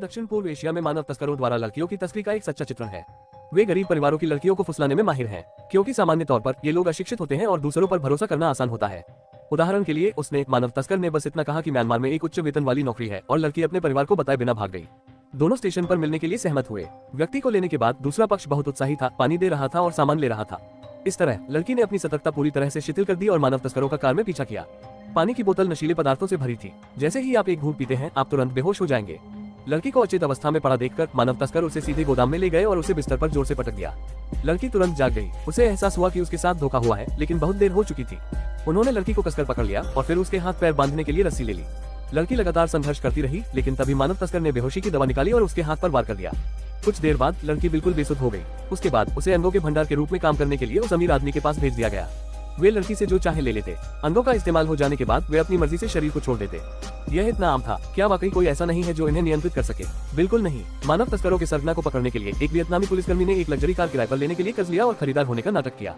दक्षिण पूर्व एशिया में मानव तस्करों द्वारा लड़कियों की तस्करी का एक सच्चा चित्रण है। वे गरीब परिवारों की लड़कियों को फुसलाने में माहिर हैं, क्योंकि सामान्य तौर पर ये लोग अशिक्षित होते हैं और दूसरों पर भरोसा करना आसान होता है। उदाहरण के लिए उसने मानव तस्कर ने बस इतना कहा कि म्यांमार में एक उच्च वेतन वाली नौकरी है और लड़की अपने परिवार को बताए बिना भाग गई। दोनों स्टेशन पर मिलने के लिए सहमत हुए। व्यक्ति को लेने के बाद दूसरा पक्ष बहुत उत्साही था, पानी दे रहा था और सामान ले रहा था। इस तरह लड़की ने अपनी सतर्कता पूरी तरह से शिथिल कर दी और मानव तस्करों का कार में पीछा किया। पानी की बोतल नशीले पदार्थों से भरी थी। जैसे ही आप एक घूंट पीते हैं आप तुरंत बेहोश हो जाएंगे। लड़की को अचेत अवस्था में पड़ा देखकर मानव तस्कर उसे सीधे गोदाम में ले गए और उसे बिस्तर पर जोर से पटक दिया। लड़की तुरंत जाग गई। उसे एहसास हुआ कि उसके साथ धोखा हुआ है, लेकिन बहुत देर हो चुकी थी। उन्होंने लड़की को कसकर पकड़ लिया और फिर उसके हाथ पैर बांधने के लिए रस्सी ले ली। लड़की लगातार संघर्ष करती रही, लेकिन तभी मानव तस्कर ने बेहोशी की दवा निकाली और उसके हाथ पर वार कर दिया। कुछ देर बाद लड़की बिल्कुल बेसुध हो गई। उसके बाद उसे अंगों के भंडार के रूप में काम करने के लिए उस अमीर आदमी के पास भेज दिया गया। वे लड़की से जो चाहे ले लेते। अंगों का इस्तेमाल हो जाने के बाद वे अपनी मर्जी से शरीर को छोड़ देते। यह इतना आम था। क्या वाकई कोई ऐसा नहीं है जो इन्हें नियंत्रित कर सके? बिल्कुल नहीं। मानव तस्करों के सरगना को पकड़ने के लिए एक वियतनामी पुलिसकर्मी ने एक लग्जरी कार किराए पर लेने के लिए कर्ज लिया और खरीदार होने का नाटक किया।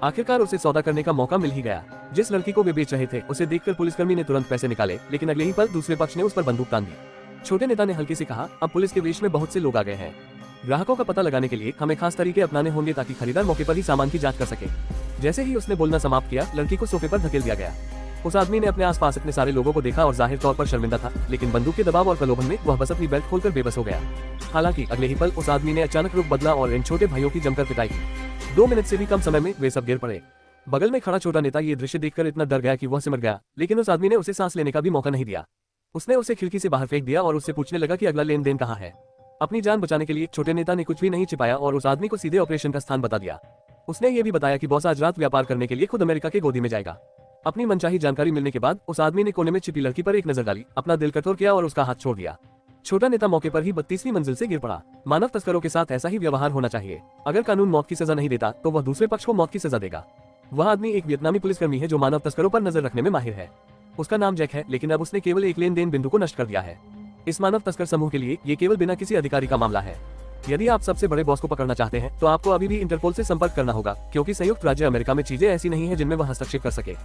आखिरकार उसे सौदा करने का मौका मिल ही गया। जिस लड़की को वे बेच रहे थे उसे देखकर पुलिसकर्मी ने तुरंत पैसे निकाले, लेकिन अगले ही पल दूसरे पक्ष ने उस पर बंदूक तान दी। छोटे नेता ने हल्के से कहा, अब पुलिस के वेश में बहुत से लोग आ गए हैं। ग्राहकों का पता लगाने के लिए हमें खास तरीके अपनाने होंगे ताकि खरीदार मौके पर ही सामान की जांच कर सके। जैसे ही उसने बोलना समाप्त किया, लड़की को सोफे पर धकेल दिया गया। उस आदमी ने अपने आसपास इतने सारे लोगों को देखा और जाहिर तौर पर शर्मिंदा था, लेकिन बंदूक के दबाव और प्रलोभन में वह बस अपनी बेल्ट खोलकर बेबस हो गया। हालांकि अगले ही पल उस आदमी ने अचानक रुख बदला और इन छोटे भाइयों की जमकर पिटाई की। 2 मिनट से भी कम समय में वे सब गिर पड़े। बगल में खड़ा छोटा नेता ये दृश्य देखकर इतना डर गया कि वह सिमट गया, लेकिन उस आदमी ने उसे सांस लेने का भी मौका नहीं दिया। उसने उसे खिड़की से बाहर फेंक दिया और उससे पूछने लगा कि अगला लेन देन कहाँ है। अपनी जान बचाने के लिए छोटे नेता ने कुछ भी नहीं छिपाया और उस आदमी को सीधे ऑपरेशन का स्थान बता दिया। उसने ये भी बताया कि बॉस आज रात व्यापार करने के लिए खुद अमेरिका के गोदी में जाएगा। अपनी मनचाही जानकारी मिलने के बाद उस आदमी ने कोने में छिपी लड़की पर एक नजर डाली, अपना दिल कठोर किया और उसका हाथ छोड़ दिया। छोटा नेता मौके पर ही 32वीं मंजिल से गिर पड़ा। मानव तस्करों के साथ ऐसा ही व्यवहार होना चाहिए। अगर कानून मौत की सजा नहीं देता तो वह दूसरे पक्ष को मौत की सजा देगा। वह आदमी एक वियतनामी पुलिसकर्मी है जो मानव तस्करों पर नजर रखने में माहिर है। उसका नाम जैक है, लेकिन अब उसने केवल एक लेन देन बिंदु को नष्ट कर दिया है। इस मानव तस्कर समूह के लिए ये केवल बिना किसी अधिकारी का मामला है। यदि आप सबसे बड़े बॉस को पकड़ना चाहते हैं तो आपको अभी भी इंटरपोल से संपर्क करना होगा, क्योंकि संयुक्त राज्य अमेरिका में चीजें ऐसी नहीं है जिनमें वह हस्तक्षेप कर सके।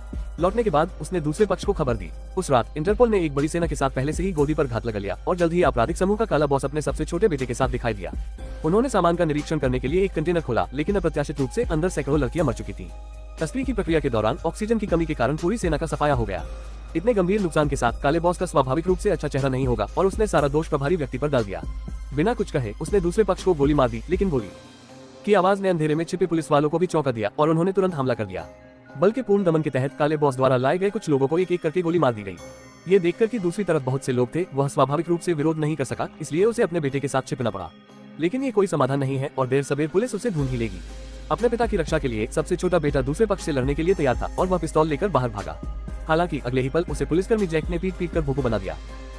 लौटने के बाद उसने दूसरे पक्ष को खबर दी। उस रात इंटरपोल ने एक बड़ी सेना के साथ पहले से ही गोदी पर घात लगा लिया और जल्द ही आपराधिक समूह का काला बॉस अपने सबसे छोटे बेटे के साथ दिखाई दिया। उन्होंने सामान का निरीक्षण करने के लिए एक कंटेनर खोला, लेकिन अप्रत्याशित रूप से अंदर सैकड़ों लड़कियां मर चुकी थी। तस्करी की प्रक्रिया के दौरान ऑक्सीजन की कमी के कारण पूरी सेना का सफाया हो गया। इतने गंभीर नुकसान के साथ काले बॉस का स्वाभाविक रूप से अच्छा चेहरा नहीं होगा और उसने सारा दोष प्रभारी व्यक्ति पर डाल दिया। बिना कुछ कहे उसने दूसरे पक्ष को गोली मार दी, लेकिन गोली की आवाज ने अंधेरे में छिपे पुलिस वालों को भी चौंका दिया और उन्होंने तुरंत हमला कर दिया। बल के पूर्ण दमन के तहत काले बॉस द्वारा लाए गए कुछ लोगों को एक एक करके गोली मार दी गई। ये देखकर कि दूसरी तरफ बहुत से लोग थे, वह स्वाभाविक रूप से विरोध नहीं कर सका, इसलिए उसे अपने बेटे के साथ छिपना पड़ा। लेकिन ये कोई समाधान नहीं है और देर सबेर पुलिस उसे ढूंढ ही लेगी। अपने पिता की रक्षा के लिए सबसे छोटा बेटा दूसरे पक्ष से लड़ने के लिए तैयार था और वह पिस्तौल लेकर बाहर भागा। हालांकि अगले ही पल उसे पुलिसकर्मी जैक ने पीट कर भूखू बना दिया।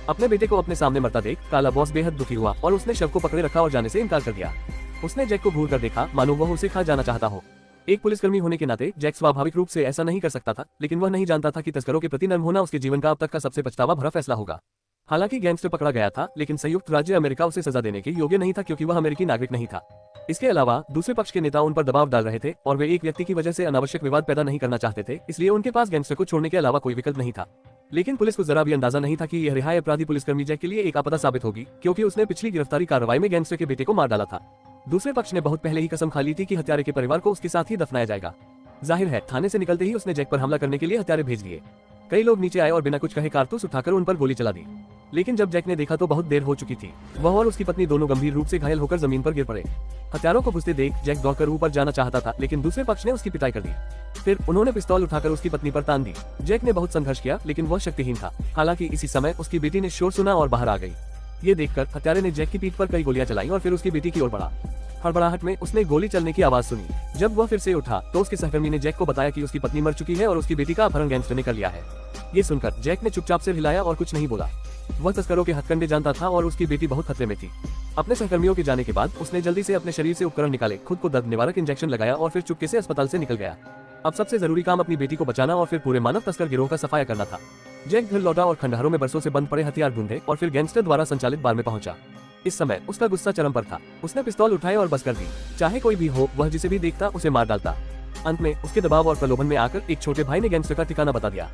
अपने बेटे को अपने सामने मरता देख काला बॉस बेहद दुखी हुआ और उसने शव को पकड़े रखा और जाने से इनकार कर दिया। उसने जैक को घूर कर देखा, मानो वह उसे खा जाना चाहता हो। एक पुलिसकर्मी होने के नाते जैक स्वाभाविक रूप से ऐसा नहीं कर सकता था, लेकिन वह नहीं जानता था कि तस्करों के प्रति नर्म होना उसके जीवन का अब तक का सबसे पछतावा भरा फैसला होगा। हालांकि गैंगस्टर पकड़ा गया था, लेकिन संयुक्त राज्य अमेरिका उसे सजा देने के योग्य नहीं था, क्योंकि वह अमेरिकी नागरिक नहीं था। इसके अलावा दूसरे पक्ष के नेता उन पर दबाव डाल रहे थे और वे एक व्यक्ति की वजह से अनावश्यक विवाद पैदा नहीं करना चाहते थे, इसलिए उनके पास गैंगस्टर को छोड़ने के अलावा कोई विकल्प नहीं था। लेकिन पुलिस को जरा भी अंदाजा नहीं था कि यह रिहाई अपराधी पुलिसकर्मी जैक के लिए एक आपदा साबित होगी, क्योंकि उसने पिछली गिरफ्तारी कार्रवाई में गैंगस्टर के बेटे को मार डाला था। दूसरे पक्ष ने बहुत पहले ही कसम खा ली थी कि हत्यारे के परिवार को उसके साथ ही दफनाया जाएगा। जाहिर है थाने से निकलते ही उसने जैक पर हमला करने के लिए हत्यारे भेज दिए। कई लोग नीचे आए और बिना कुछ कहे कारतूस उठाकर उन पर गोली चला दी, लेकिन जब जैक ने देखा तो बहुत देर हो चुकी थी। वह और उसकी पत्नी दोनों गंभीर रूप से घायल होकर जमीन पर गिर पड़े। हत्यारों को घुसते देख जैक दौड़कर ऊपर जाना चाहता था, लेकिन दूसरे पक्ष ने उसकी पिटाई कर दी। फिर उन्होंने पिस्तौल उठाकर उसकी पत्नी पर तान दी। जैक ने बहुत संघर्ष किया, लेकिन वह शक्तिहीन था। हालांकि इसी समय उसकी बेटी ने शोर सुना और बाहर आ गई। ये देखकर हत्यारे ने जैक की पीठ पर कई गोलियां चलाई और फिर उसकी बेटी की ओर बढ़ा। हड़बड़ाहट में उसने गोली चलने की आवाज सुनी। जब वह फिर से उठा तो उसके सहकर्मी ने जैक को बताया कि उसकी पत्नी मर चुकी है और उसकी बेटी का अपहरण गैंगस्टर ने कर लिया है। ये सुनकर जैक ने चुपचाप सिर हिलाया और कुछ नहीं बोला। वह तस्करों के हथकंडे जानता था और उसकी बेटी बहुत खतरे में थी। अपने सहकर्मियों के जाने के बाद उसने जल्दी से अपने शरीर से उपकरण निकाले, खुद को दर्द निवारक इंजेक्शन लगाया और फिर चुपके से अस्पताल से निकल गया। अब सबसे जरूरी काम अपनी बेटी को बचाना और फिर पूरे मानव तस्कर गिरोह का सफाया करना था। जैक घर लौटा और खंडहरों में बरसों से बंद पड़े हथियार ढूंढे और फिर गैंगस्टर द्वारा संचालित बार में पहुंचा। इस समय उसका गुस्सा चरम पर था। उसने पिस्तौल उठाए और बस कर दी। चाहे कोई भी हो, वह जिसे भी देखता उसे मार डालता। अंत में उसके दबाव और प्रलोभन में आकर एक छोटे भाई ने गैंगस्टर का ठिकाना बता दिया।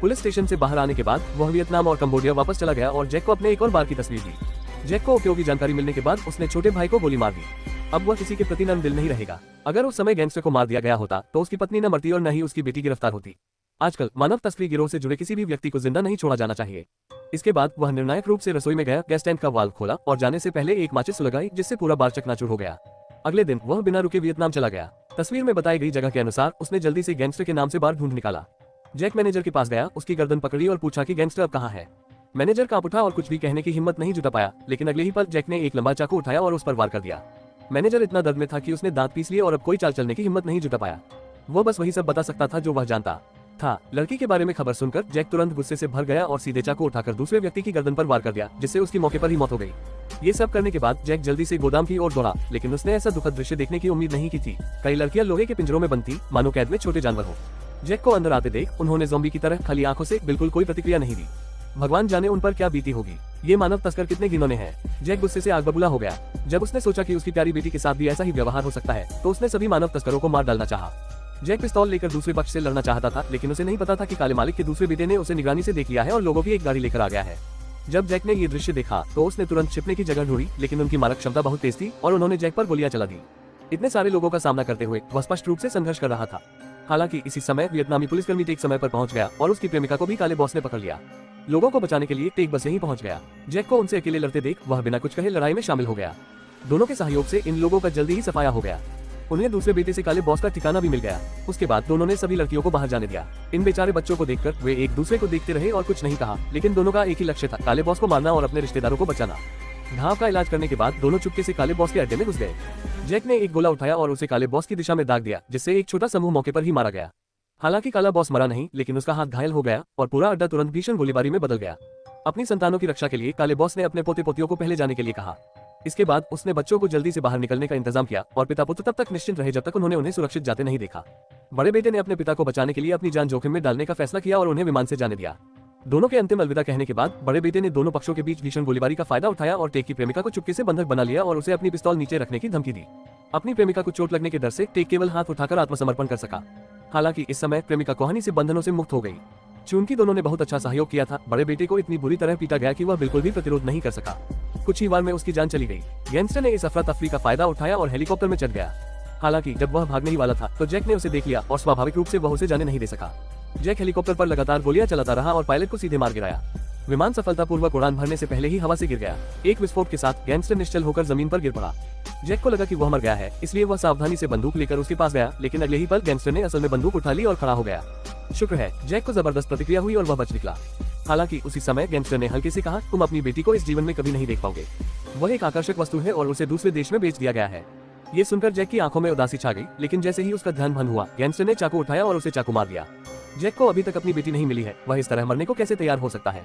पुलिस स्टेशन से बाहर आने के बाद वह वियतनाम और कंबोडिया वापस चला गया और जैक को अपने एक और बार की तस्वीर दी। जैक को उपयोगी जानकारी मिलने के बाद उसने छोटे भाई को गोली मार दी। अब वह किसी के प्रति नर्म दिल नहीं रहेगा। अगर उस समय गैंगस्टर को मार दिया गया होता तो उसकी पत्नी न मरती और न ही उसकी बेटी गिरफ्तार होती। आजकल मानव तस्करी गिरोह से जुड़े किसी भी व्यक्ति को जिंदा नहीं छोड़ा जाना चाहिए। इसके बाद वह निर्णायक रूप से रसोई में गया, गैस टैंक का वाल्व खोला और जाने से पहले एक माचिस सुलगाई, जिससे पूरा बार चकनाचूर हो गया। अगले दिन वह बिना रुके वियतनाम चला गया। तस्वीर में बताई गई जगह के अनुसार उसने जल्दी से गैंगस्टर के नाम से बार ढूंढ निकाला। जैक मैनेजर के पास गया, उसकी गर्दन पकड़ी और पूछा कि गैंगस्टर अब कहाँ है। मैनेजर कांप उठा और कुछ भी कहने की हिम्मत नहीं जुटा पाया, लेकिन अगले ही पल जैक ने एक लंबा चाकू उठाया और उस पर वार कर दिया। मैनेजर इतना दर्द में था कि उसने दांत पीस लिए और अब कोई चाल चलने की हिम्मत नहीं जुटा पाया। वो बस वही सब बता सकता था जो वह जानता था। लड़की के बारे में खबर सुनकर जैक तुरंत गुस्से से भर गया और सीधे चाकू उठाकर दूसरे व्यक्ति की गर्दन पर वार कर दिया, जिससे उसकी मौके पर ही मौत हो गई। ये सब करने के बाद जैक जल्दी से गोदाम की ओर दौड़ा, लेकिन उसने ऐसा दुखद दृश्य देखने की उम्मीद नहीं की थी। कई लड़कियां लोहे के पिंजरों में बंद थी, मानो कैद में छोटे जानवर हो। जैक को अंदर आते देख उन्होंने ज़ॉम्बी की तरह खाली आंखों से बिल्कुल कोई प्रतिक्रिया नहीं दी। भगवान जाने उन पर क्या बीती होगी। ये मानव तस्कर कितने घिनौने हैं। जैक गुस्से से आग बबूला हो गया। जब उसने सोचा कि उसकी प्यारी बेटी के साथ भी ऐसा ही व्यवहार हो सकता है, तो उसने सभी मानव तस्करों को मार डालना चाहा। जैक पिस्तौल लेकर दूसरे पक्ष से लड़ना चाहता था, लेकिन उसे नहीं पता था कि काले मालिक के दूसरे बेटे ने उसे निगरानी से देख लिया है और लोगों की एक गाड़ी लेकर आ गया है। जब जैक ने ये दृश्य देखा तो उसने तुरंत छिपने की जगह ढूंढी, लेकिन उनकी मारक क्षमता बहुत तेज थी और उन्होंने जैक पर गोलियां चला दी। इतने सारे लोगों का सामना करते हुए वह स्पष्ट रूप से संघर्ष कर रहा था। हालांकि इसी समय वियतनामी पुलिसकर्मी टेक समय पर पहुंच गया और उसकी प्रेमिका को भी काले बॉस ने पकड़ लिया। लोगों को बचाने के लिए टेक बस यहीं पहुंच गया। जैक को उनसे अकेले लड़ते देख वह बिना कुछ कहे लड़ाई में शामिल हो गया। दोनों के सहयोग से इन लोगों का जल्दी ही सफाया हो गया। उन्हें दूसरे बेटे से काले बॉस का ठिकाना भी मिल गया। उसके बाद दोनों ने सभी लड़कियों को बाहर जाने दिया। इन बेचारे बच्चों को देखकर वे एक दूसरे को देखते रहे और कुछ नहीं कहा, लेकिन दोनों का एक ही लक्ष्य था, काले बॉस को मारना और अपने रिश्तेदारों को बचाना। घाव का इलाज करने के बाद दोनों चुपके से काले बॉस के अड्डे में घुस गए। जैक ने एक गोला उठाया और उसे काले बॉस की दिशा में दाग दिया, जिससे एक छोटा समूह मौके पर ही मारा गया। हालांकि काला बॉस मरा नहीं, लेकिन उसका हाथ घायल हो गया और पूरा अड्डा तुरंत भीषण गोलीबारी में बदल गया। अपनी संतानों की रक्षा के लिए काले बॉस ने अपने पोते पोतियों को पहले जाने के लिए कहा। इसके बाद उसने बच्चों को जल्दी से बाहर निकलने का इंतजाम किया और पिता पुत्र तब तक निश्चिंत रहे जब तक उन्होंने उन्हें सुरक्षित जाते नहीं देखा। बड़े बेटे ने अपने पिता को बचाने के लिए अपनी जान जोखिम में डालने का फैसला किया और उन्हें विमान से जाने दिया। दोनों के अंतिम अलविदा कहने के बाद बड़े बेटे ने दोनों पक्षों के बीच भीषण गोलीबारी का फायदा उठाया और टेक की प्रेमिका को चुपके से बंधक बना लिया और उसे अपनी पिस्तौल नीचे रखने की धमकी दी। अपनी प्रेमिका को चोट लगने के डर से टेक केवल हाथ उठाकर आत्मसमर्पण कर सका। हालांकि इस समय प्रेमिका कहानी से बंधनों से मुक्त हो गई। चूंकि दोनों ने बहुत अच्छा सहयोग किया था, बड़े बेटे को इतनी बुरी तरह पीटा गया कि वह बिल्कुल भी प्रतिरोध नहीं कर सका। कुछ ही बार में उसकी जान चली गई। गैंगस्टर ने इस अफरा तफरी का फायदा उठाया और हेलीकॉप्टर में चढ़ गया। हालांकि जब वह भागने ही वाला था तो जैक ने उसे देख लिया और स्वाभाविक रूप से वह उसे जाने नहीं दे सका। जैक हेलीकॉप्टर पर लगातार गोलियां चलाता रहा और पायलट को सीधे मार गिराया। विमान सफलतापूर्वक उड़ान भरने से पहले ही हवा से गिर गया। एक विस्फोट के साथ गैंगस्टर निश्चल होकर जमीन पर गिर पड़ा। जैक को लगा कि वह मर गया है, इसलिए वह सावधानी से बंदूक लेकर उसके पास गया, लेकिन अगले ही पल गैंगस्टर ने असल में बंदूक उठा ली और खड़ा हो गया। शुक्र है जैक को जबरदस्त प्रतिक्रिया हुई और वह बच निकला। हालांकि उसी समय गैंगस्टर ने हल्के से कहा, तुम अपनी बेटी को इस जीवन में कभी नहीं देख पाओगे। वह एक आकर्षक वस्तु है और उसे दूसरे देश में बेच दिया गया है। ये सुनकर जैक की आंखों में उदासी छा गई, लेकिन जैसे ही उसका ध्यान भंग हुआ, गैंगस्टर ने चाकू उठाया और उसे चाकू मार दिया। जैक को अभी तक अपनी बेटी नहीं मिली है, वह इस तरह मरने को कैसे तैयार हो सकता है।